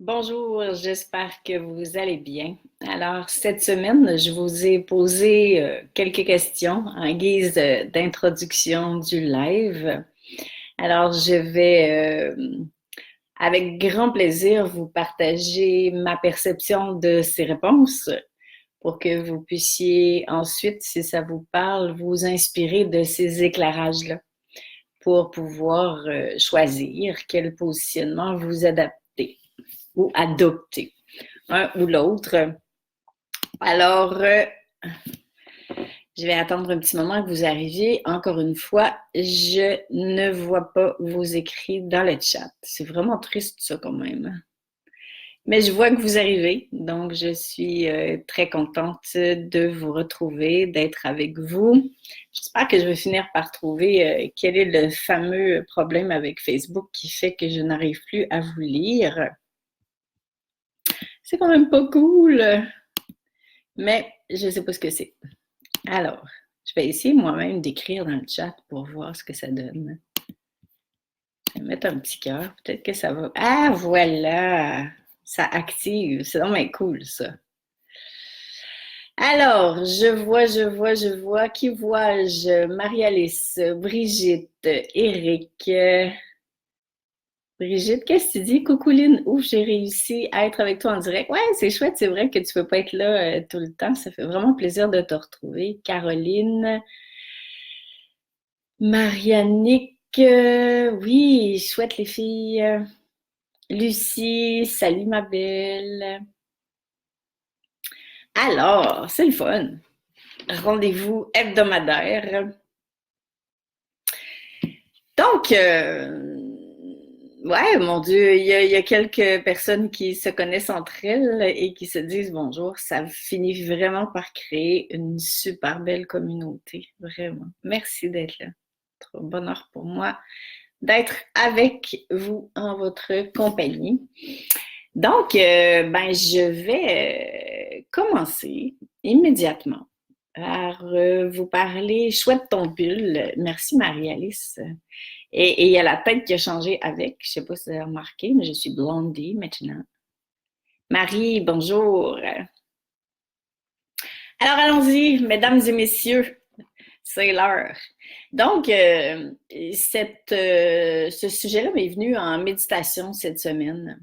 Bonjour, j'espère que vous allez bien. Alors, cette semaine, je vous ai posé quelques questions en guise d'introduction du live. Alors, je vais avec grand plaisir vous partager ma perception de ces réponses pour que vous puissiez ensuite, si ça vous parle, vous inspirer de ces éclairages-là pour pouvoir choisir quel positionnement vous adapter ou adopter, un ou l'autre. Alors, je vais attendre un petit moment que vous arriviez. Encore une fois, je ne vois pas vos écrits dans le chat. C'est vraiment triste ça quand même. Mais je vois que vous arrivez, donc je suis très contente de vous retrouver, d'être avec vous. J'espère que je vais finir par trouver quel est le fameux problème avec Facebook qui fait que je n'arrive plus à vous lire. C'est quand même pas cool, mais je ne sais pas ce que c'est. Alors, je vais essayer moi-même d'écrire dans le chat pour voir ce que ça donne. Je vais mettre un petit cœur, peut-être que ça va... Ah, voilà! Ça active, c'est vraiment cool, ça. Alors, je vois. Qui vois-je? Marie-Alice, Brigitte, Eric. Brigitte, qu'est-ce que tu dis? Coucouline, ouf, j'ai réussi à être avec toi en direct. Ouais, c'est chouette, c'est vrai que tu ne peux pas être là tout le temps. Ça fait vraiment plaisir de te retrouver. Caroline, Marianique, oui, chouette les filles. Lucie, salut ma belle. Alors, c'est le fun. Rendez-vous hebdomadaire. Donc, ouais, mon Dieu, il y a quelques personnes qui se connaissent entre elles et qui se disent bonjour. Ça finit vraiment par créer une super belle communauté, vraiment. Merci d'être là. Trop bonheur pour moi d'être avec vous en votre compagnie. Donc, ben, je vais commencer immédiatement par vous parler. Chouette ton pull. Merci Marie-Alice. Et il y a la tête qui a changé avec. Je ne sais pas si vous avez remarqué, mais je suis blondie maintenant. Marie, bonjour. Alors allons-y, mesdames et messieurs. C'est l'heure. Donc, ce sujet-là m'est venu en méditation cette semaine.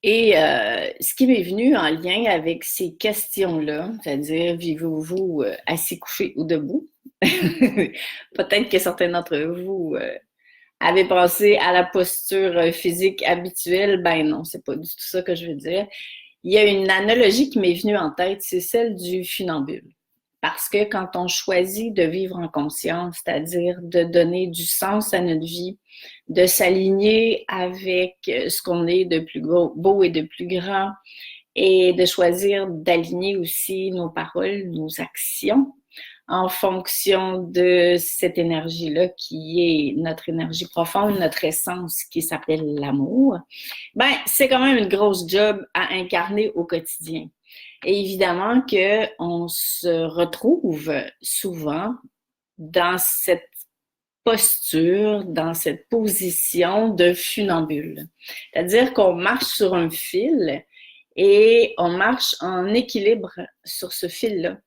Et ce qui m'est venu en lien avec ces questions-là, c'est-à-dire vivez-vous assis, couché ou debout? Peut-être que certains d'entre vous avaient pensé à la posture physique habituelle. Ben non, c'est pas du tout ça que je veux dire. Il y a une analogie qui m'est venue en tête, c'est celle du funambule. Parce que quand on choisit de vivre en conscience, c'est-à-dire de donner du sens à notre vie, de s'aligner avec ce qu'on est de plus beau et de plus grand, et de choisir d'aligner aussi nos paroles, nos actions en fonction de cette énergie-là qui est notre énergie profonde, notre essence qui s'appelle l'amour, ben c'est quand même une grosse job à incarner au quotidien. Et évidemment qu'on se retrouve souvent dans cette posture, dans cette position de funambule. C'est-à-dire qu'on marche sur un fil et on marche en équilibre sur ce fil-là.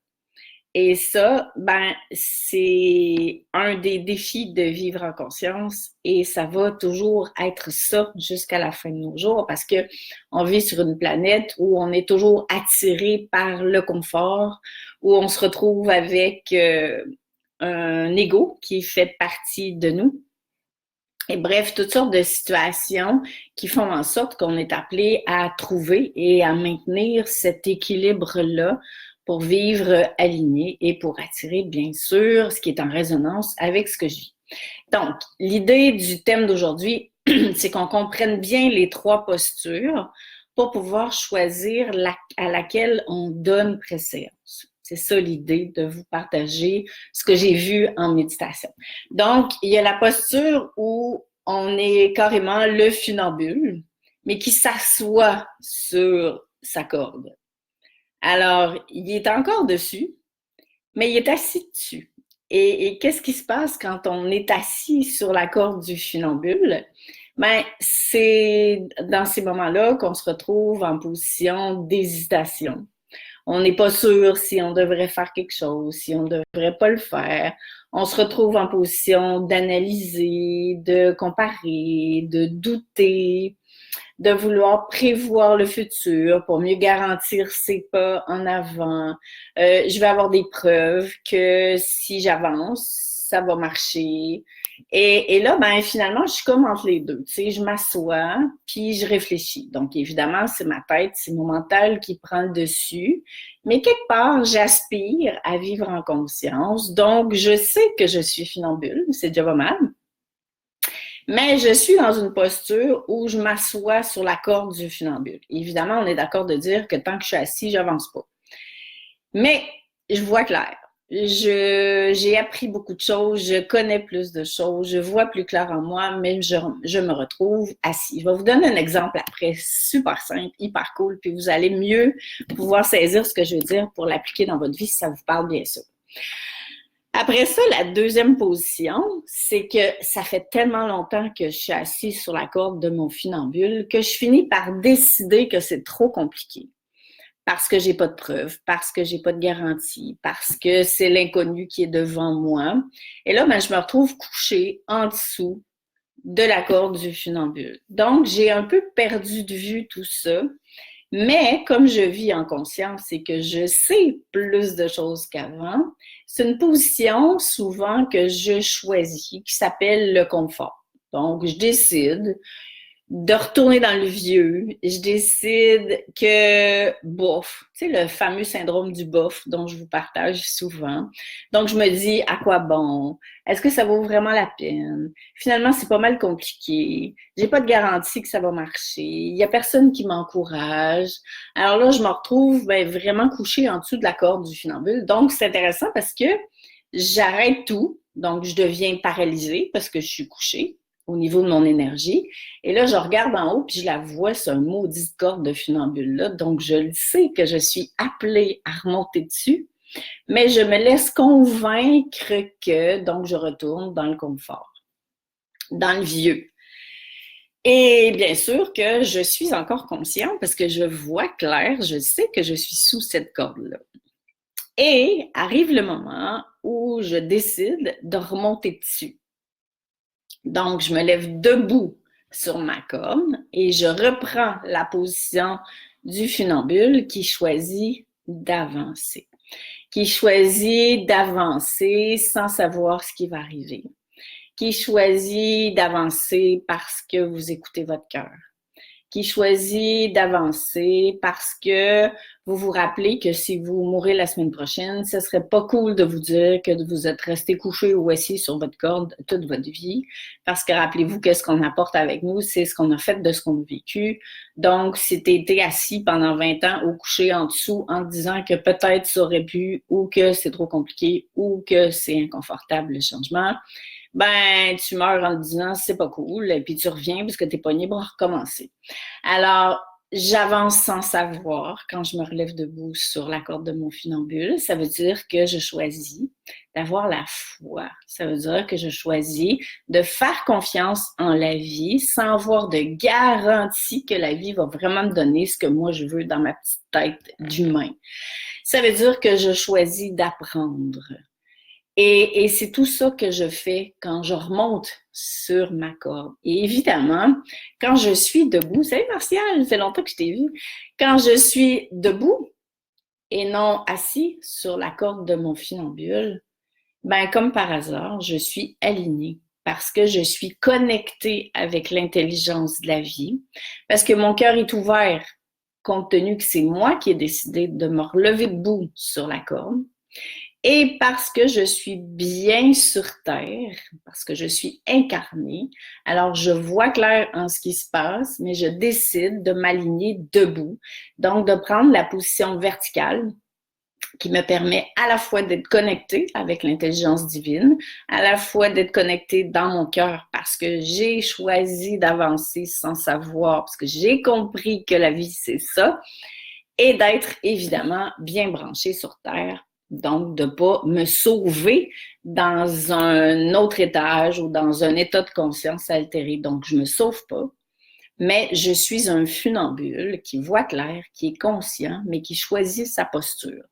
Et ça, ben, c'est un des défis de vivre en conscience et ça va toujours être ça jusqu'à la fin de nos jours parce que on vit sur une planète où on est toujours attiré par le confort, où on se retrouve avec un ego qui fait partie de nous. Et bref, toutes sortes de situations qui font en sorte qu'on est appelé à trouver et à maintenir cet équilibre-là pour vivre aligné et pour attirer, bien sûr, ce qui est en résonance avec ce que je vis. Donc, l'idée du thème d'aujourd'hui, c'est qu'on comprenne bien les trois postures pour pouvoir choisir à laquelle on donne préséance. C'est ça l'idée de vous partager ce que j'ai vu en méditation. Donc, il y a la posture où on est carrément le funambule, mais qui s'assoit sur sa corde. Alors, il est encore dessus, mais il est assis dessus. Et qu'est-ce qui se passe quand on est assis sur la corde du funambule? Ben, c'est dans ces moments-là qu'on se retrouve en position d'hésitation. On n'est pas sûr si on devrait faire quelque chose, si on ne devrait pas le faire. On se retrouve en position d'analyser, de comparer, de douter, de vouloir prévoir le futur pour mieux garantir ses pas en avant. Je vais avoir des preuves que si j'avance, ça va marcher. Et là, ben finalement, je suis comme entre les deux. Tu sais, je m'assois, puis je réfléchis. Donc, évidemment, c'est ma tête, c'est mon mental qui prend le dessus. Mais quelque part, j'aspire à vivre en conscience. Donc, je sais que je suis funambule, c'est déjà pas mal. Mais je suis dans une posture où je m'assois sur la corde du funambule. Évidemment, on est d'accord de dire que tant que je suis assis, j'avance pas. Mais je vois clair. J'ai appris beaucoup de choses, je connais plus de choses, je vois plus clair en moi, mais je me retrouve assis. Je vais vous donner un exemple après, super simple, hyper cool, puis vous allez mieux pouvoir saisir ce que je veux dire pour l'appliquer dans votre vie si ça vous parle bien sûr. Après ça, la deuxième position, c'est que ça fait tellement longtemps que je suis assise sur la corde de mon funambule que je finis par décider que c'est trop compliqué. Parce que j'ai pas de preuves, parce que j'ai pas de garantie, parce que c'est l'inconnu qui est devant moi. Et là, ben, je me retrouve couchée en dessous de la corde du funambule. Donc, j'ai un peu perdu de vue tout ça. Mais comme je vis en conscience et que je sais plus de choses qu'avant, c'est une position souvent que je choisis qui s'appelle le confort. Donc, je décide de retourner dans le vieux. Je décide que, bof, tu sais, le fameux syndrome du bof dont je vous partage souvent. Donc, je me dis, à quoi bon? Est-ce que ça vaut vraiment la peine? Finalement, c'est pas mal compliqué. J'ai pas de garantie que ça va marcher. Il y a personne qui m'encourage. Alors là, je me retrouve vraiment couchée en dessous de la corde du funambule. Donc, c'est intéressant parce que j'arrête tout. Donc, je deviens paralysée parce que je suis couchée au niveau de mon énergie. Et là, je regarde en haut, puis je la vois, c'est un maudit corde de funambule-là. Donc, je le sais que je suis appelée à remonter dessus, mais je me laisse convaincre que, donc, je retourne dans le confort, dans le vieux. Et bien sûr que je suis encore consciente parce que je vois clair, je sais que je suis sous cette corde-là. Et arrive le moment où je décide de remonter dessus. Donc, je me lève debout sur ma corde et je reprends la position du funambule qui choisit d'avancer. Qui choisit d'avancer sans savoir ce qui va arriver. Qui choisit d'avancer parce que vous écoutez votre cœur. Qui choisit d'avancer parce que vous vous rappelez que si vous mourrez la semaine prochaine, ce serait pas cool de vous dire que vous êtes resté couché ou assis sur votre corde toute votre vie. Parce que rappelez-vous que ce qu'on apporte avec nous, c'est ce qu'on a fait de ce qu'on a vécu. Donc, si tu été assis pendant 20 ans ou couché en dessous en disant que peut-être ça aurait pu ou que c'est trop compliqué ou que c'est inconfortable le changement, ben, tu meurs en te disant c'est pas cool, et puis tu reviens parce que t'es pogné pour recommencer. Alors, j'avance sans savoir quand je me relève debout sur la corde de mon funambule. Ça veut dire que je choisis d'avoir la foi. Ça veut dire que je choisis de faire confiance en la vie sans avoir de garantie que la vie va vraiment me donner ce que moi je veux dans ma petite tête d'humain. Ça veut dire que je choisis d'apprendre. Et c'est tout ça que je fais quand je remonte sur ma corde. Et évidemment, quand je suis debout, salut Martial, ça fait longtemps que je t'ai vu. Quand je suis debout et non assis sur la corde de mon funambule, ben comme par hasard, je suis alignée parce que je suis connectée avec l'intelligence de la vie, parce que mon cœur est ouvert, compte tenu que c'est moi qui ai décidé de me relever debout sur la corde. Et parce que je suis bien sur Terre, parce que je suis incarnée, alors je vois clair en ce qui se passe, mais je décide de m'aligner debout, donc de prendre la position verticale qui me permet à la fois d'être connectée avec l'intelligence divine, à la fois d'être connectée dans mon cœur parce que j'ai choisi d'avancer sans savoir, parce que j'ai compris que la vie c'est ça, et d'être évidemment bien branchée sur Terre. Donc, de ne pas me sauver dans un autre étage ou dans un état de conscience altéré. Donc, je ne me sauve pas. Mais je suis un funambule qui voit clair, qui est conscient, mais qui choisit sa posture.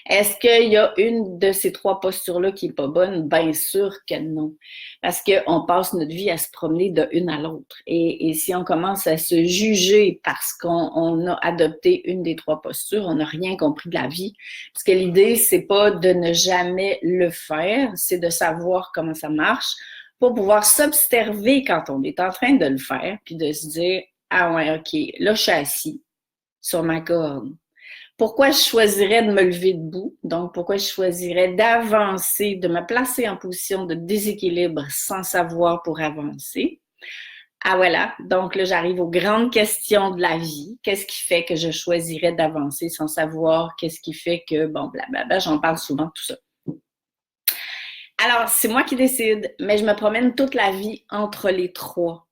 Est-ce qu'il y a une de ces trois postures-là qui n'est pas bonne? Bien sûr que non. Parce qu'on passe notre vie à se promener de une à l'autre. Et si on commence à se juger parce qu'on a adopté une des trois postures, on n'a rien compris de la vie. Parce que l'idée, c'est pas de ne jamais le faire, c'est de savoir comment ça marche pour pouvoir s'observer quand on est en train de le faire, puis de se dire, ah ouais, OK, là, je suis assis sur ma corde. Pourquoi je choisirais de me lever debout? Donc, pourquoi je choisirais d'avancer, de me placer en position de déséquilibre sans savoir pour avancer? Ah voilà, donc là, j'arrive aux grandes questions de la vie. Qu'est-ce qui fait que je choisirais d'avancer sans savoir? Qu'est-ce qui fait que, bon, blablabla, j'en parle souvent de tout ça. Alors, c'est moi qui décide, mais je me promène toute la vie entre les trois.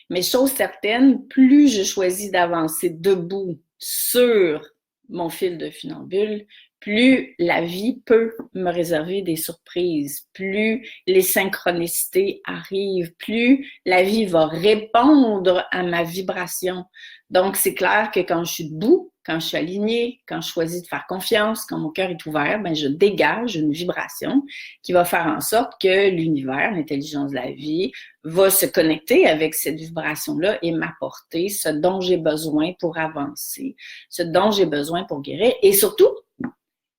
Mais chose certaine, plus je choisis d'avancer debout sur mon fil de funambule, plus la vie peut me réserver des surprises, plus les synchronicités arrivent, plus la vie va répondre à ma vibration. Donc, c'est clair que quand je suis debout, quand je suis alignée, quand je choisis de faire confiance, quand mon cœur est ouvert, ben je dégage une vibration qui va faire en sorte que l'univers, l'intelligence de la vie, va se connecter avec cette vibration-là et m'apporter ce dont j'ai besoin pour avancer, ce dont j'ai besoin pour guérir. Et surtout,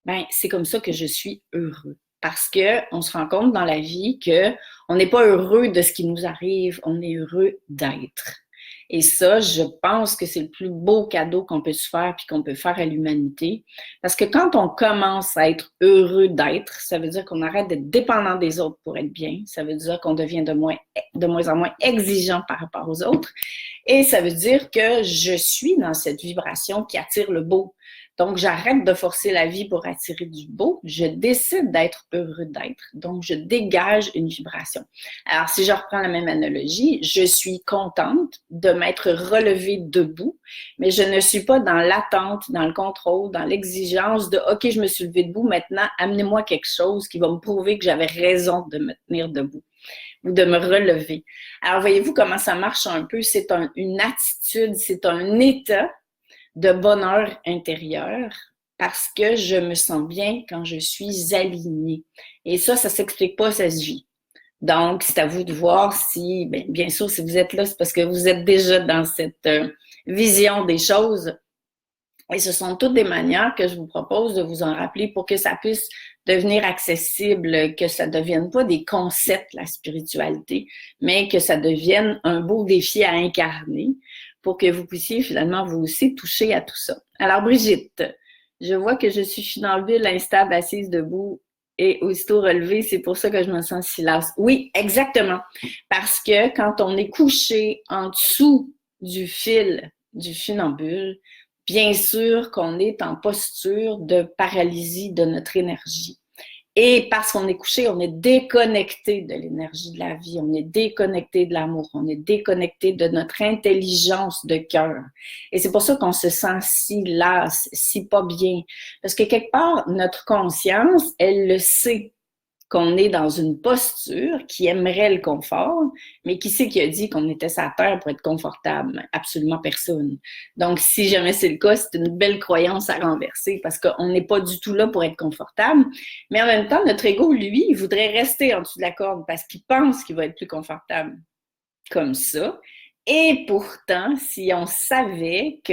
ben, c'est comme ça que je suis heureux. Parce qu'on se rend compte dans la vie qu'on n'est pas heureux de ce qui nous arrive, on est heureux d'être. Et ça, je pense que c'est le plus beau cadeau qu'on peut se faire puis qu'on peut faire à l'humanité. Parce que quand on commence à être heureux d'être, ça veut dire qu'on arrête d'être dépendant des autres pour être bien. Ça veut dire qu'on devient de moins en moins exigeant par rapport aux autres. Et ça veut dire que je suis dans cette vibration qui attire le beau. Donc, j'arrête de forcer la vie pour attirer du beau. Je décide d'être heureux d'être. Donc, je dégage une vibration. Alors, si je reprends la même analogie, je suis contente de m'être relevée debout, mais je ne suis pas dans l'attente, dans le contrôle, dans l'exigence de « OK, je me suis levée debout, maintenant, amenez-moi quelque chose qui va me prouver que j'avais raison de me tenir debout ou de me relever. » Alors, voyez-vous comment ça marche un peu? C'est une attitude, c'est un état de bonheur intérieur parce que je me sens bien quand je suis alignée. Et ça s'explique pas, ça se vit. Donc, c'est à vous de voir si, bien sûr, si vous êtes là, c'est parce que vous êtes déjà dans cette vision des choses. Et ce sont toutes des manières que je vous propose de vous en rappeler pour que ça puisse devenir accessible, que ça ne devienne pas des concepts, la spiritualité, mais que ça devienne un beau défi à incarner pour que vous puissiez finalement vous aussi toucher à tout ça. Alors Brigitte, je vois que je suis funambule, instable, assise debout et aussitôt relevée, c'est pour ça que je me sens si lasse. Oui, exactement. Parce que quand on est couché en dessous du fil du funambule, bien sûr qu'on est en posture de paralysie de notre énergie. Et parce qu'on est couché, on est déconnecté de l'énergie de la vie, on est déconnecté de l'amour, on est déconnecté de notre intelligence de cœur. Et c'est pour ça qu'on se sent si lasse, si pas bien. Parce que quelque part, notre conscience, elle le sait qu'on est dans une posture qui aimerait le confort, mais qui c'est qui a dit qu'on était sur la terre pour être confortable? Absolument personne. Donc, si jamais c'est le cas, c'est une belle croyance à renverser parce qu'on n'est pas du tout là pour être confortable. Mais en même temps, notre ego, lui, il voudrait rester en dessous de la corde parce qu'il pense qu'il va être plus confortable comme ça. Et pourtant, si on savait que